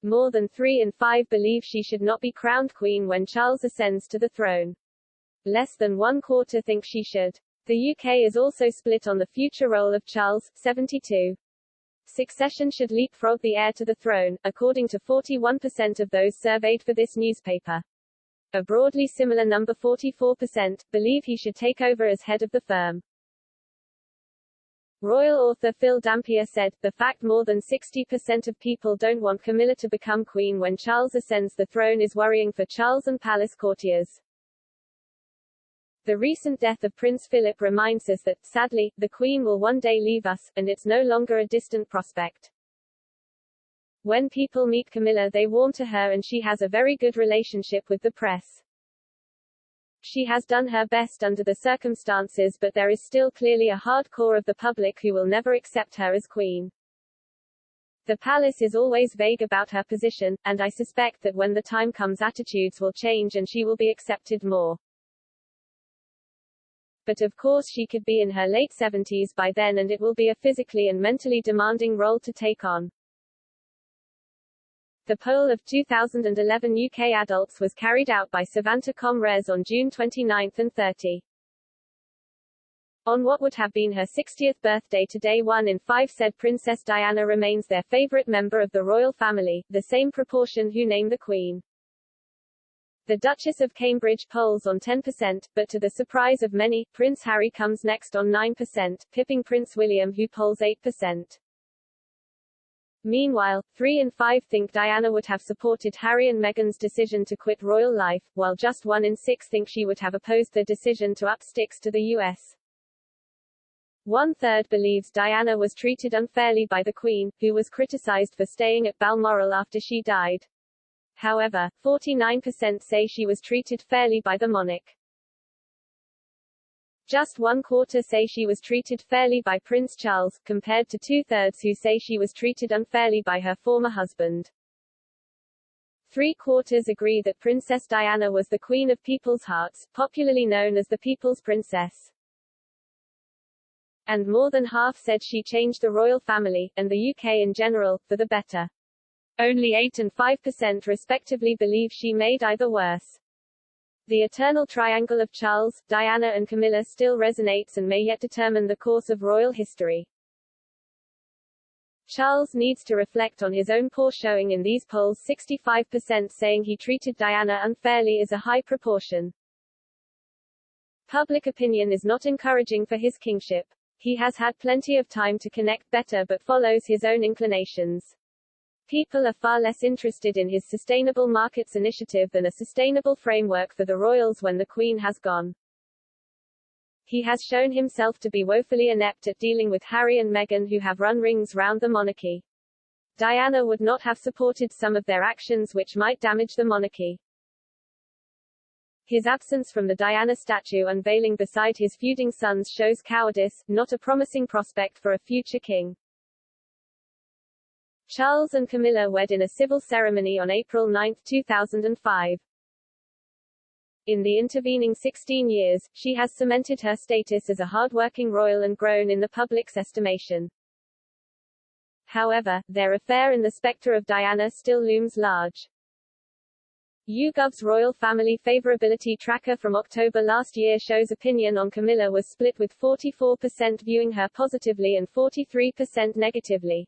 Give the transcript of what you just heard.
More than 3 in 5 believe she should not be crowned queen when Charles ascends to the throne. Less than 1/4 think she should. The UK is also split on the future role of Charles, 72. Succession should leapfrog the heir to the throne, according to 41% of those surveyed for this newspaper. A broadly similar number, 44%, believe he should take over as head of the firm. Royal author Phil Dampier said, "The fact more than 60% of people don't want Camilla to become queen when Charles ascends the throne is worrying for Charles and palace courtiers." The recent death of Prince Philip reminds us that, sadly, the Queen will one day leave us, and it's no longer a distant prospect. When people meet Camilla, they warm to her and she has a very good relationship with the press. She has done her best under the circumstances, but there is still clearly a hard core of the public who will never accept her as queen. The palace is always vague about her position, and I suspect that when the time comes attitudes will change and she will be accepted more. But of course she could be in her late 70s by then and it will be a physically and mentally demanding role to take on. The poll of 2011 UK adults was carried out by Savanta.com Res on June 29 and 30. On what would have been her 60th birthday today, 1 in 5 said Princess Diana remains their favourite member of the royal family, the same proportion who name the Queen. The Duchess of Cambridge polls on 10%, but to the surprise of many, Prince Harry comes next on 9%, pipping Prince William who polls 8%. Meanwhile, 3 in 5 think Diana would have supported Harry and Meghan's decision to quit royal life, while just 1 in 6 think she would have opposed the decision to up sticks to the US. 1/3 believes Diana was treated unfairly by the Queen, who was criticized for staying at Balmoral after she died. However, 49% say she was treated fairly by the monarch. Just 1/4 say she was treated fairly by Prince Charles, compared to 2/3 who say she was treated unfairly by her former husband. 3/4 agree that Princess Diana was the Queen of People's Hearts, popularly known as the People's Princess. And more than half said she changed the royal family, and the UK in general, for the better. Only 8 and 5% respectively believe she made either worse. The eternal triangle of Charles, Diana and Camilla still resonates and may yet determine the course of royal history. Charles needs to reflect on his own poor showing in these polls. 65% saying he treated Diana unfairly is a high proportion. Public opinion is not encouraging for his kingship. He has had plenty of time to connect better but follows his own inclinations. People are far less interested in his Sustainable Markets initiative than a sustainable framework for the royals when the Queen has gone. He has shown himself to be woefully inept at dealing with Harry and Meghan, who have run rings round the monarchy. Diana would not have supported some of their actions which might damage the monarchy. His absence from the Diana statue unveiling beside his feuding sons shows cowardice, not a promising prospect for a future king. Charles and Camilla wed in a civil ceremony on April 9, 2005. In the intervening 16 years, she has cemented her status as a hard-working royal and grown in the public's estimation. However, their affair and the spectre of Diana still looms large. YouGov's Royal Family Favorability Tracker from October last year shows opinion on Camilla was split, with 44% viewing her positively and 43% negatively.